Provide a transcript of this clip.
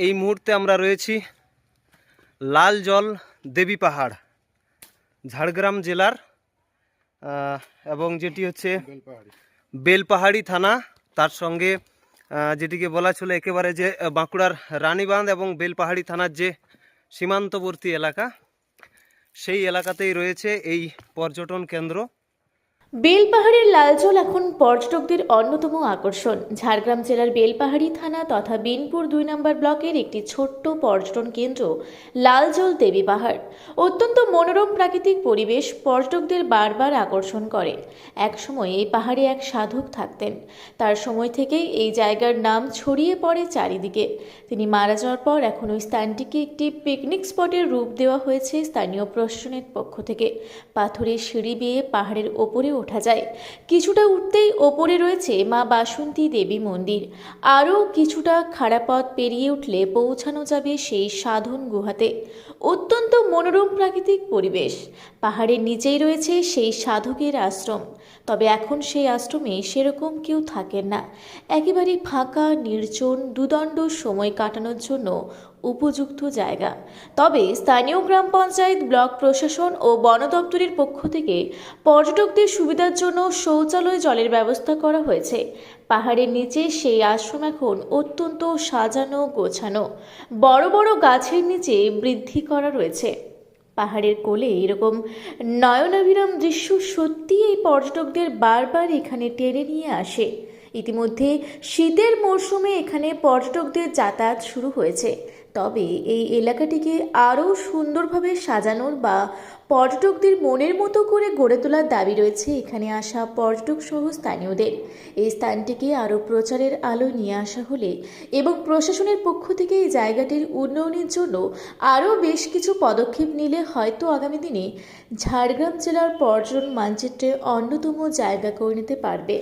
এই মুহূর্তে আমরা রয়েছি লাল জল দেবী পাহাড়, ঝাড়গ্রাম জেলার এবং যেটি হচ্ছে বেলপাহাড়ি থানা, তার সঙ্গে যেটিকে বলা ছিল একেবারে যে বাঁকুড়ার রানীবাঁধ এবং বেলপাহাড়ি থানার যে সীমান্তবর্তী এলাকা, সেই এলাকাতেই রয়েছে এই পর্যটন কেন্দ্র। বেলপাহাড়ির লালজল এখন পর্যটকদের অন্যতম আকর্ষণ। ঝাড়গ্রাম জেলার বেলপাহাড়ি থানা তথা বিনপুর 2 নম্বর ব্লকের একটি ছোট্ট পর্যটন কেন্দ্র লালজল দেবী পাহাড়। অত্যন্ত মনোরম প্রাকৃতিক পরিবেশ পর্যটকদের বারবার আকর্ষণ করে। একসময় এই পাহাড়ে এক সাধক থাকতেন। তার সময় থেকেই এই জায়গার নাম ছড়িয়ে পড়ে চারিদিকে। তিনি মারা যাওয়ার পর এখন ওই স্থানটিকে একটি পিকনিক স্পটের রূপ দেওয়া হয়েছে স্থানীয় প্রশাসনের পক্ষ থেকে। পাথরের সিঁড়ি বেয়ে পাহাড়ের ওপরে ওঠা যায়। কিছুটা উঠতেই ওপরে রয়েছে মা বাসন্তী দেবী মন্দির। আরও কিছুটা খাড়া পথ পেরিয়ে উঠলে পৌঁছানো যাবে সেই সাধন গুহাতে। অত্যন্ত মনোরম প্রাকৃতিক পরিবেশ। পাহাড়ের নিচেই রয়েছে সেই সাধকের আশ্রম। তবে এখন সেই আশ্রমে সেরকম কেউ থাকেন না। একেবারে ফাঁকা, নির্জন, দুদণ্ড সময় কাটানোর জন্য উপযুক্ত জায়গা। তবে স্থানীয় গ্রাম পঞ্চায়েত, ব্লক প্রশাসন ও বন দপ্তরের পক্ষ থেকে পর্যটকদের সুবিধার জন্য শৌচালয় জলের ব্যবস্থা করা হয়েছে। পাহাড়ের নিচে সেই আশ্রম এখন অত্যন্ত সাজানো গোছানো। বড় বড় গাছের নিচে বৃদ্ধি করা রয়েছে। পাহাড়ের কোলে এরকম নয়নাভিরাম দৃশ্য সত্যিই এই পর্যটকদের বারবার এখানে টেনে নিয়ে আসে। ইতিমধ্যে শীতের মরশুমে এখানে পর্যটকদের যাতায়াত শুরু হয়েছে। তবে এই এলাকাটিকে আরও সুন্দরভাবে সাজানোর বা পর্যটকদের মনের মতো করে গড়ে তোলার দাবি রয়েছে এখানে আসা পর্যটক সহ স্থানীয়দের। এই স্থানটিকে আরও প্রচারের আলো নিয়ে আসা হলে এবং প্রশাসনের পক্ষ থেকে এই জায়গাটির উন্নয়নের জন্য আরও বেশ কিছু পদক্ষেপ নিলে হয়তো আগামী দিনে ঝাড়গ্রাম জেলার পর্যটন মানচিত্রে অন্যতম জায়গা করে নিতে পারবে।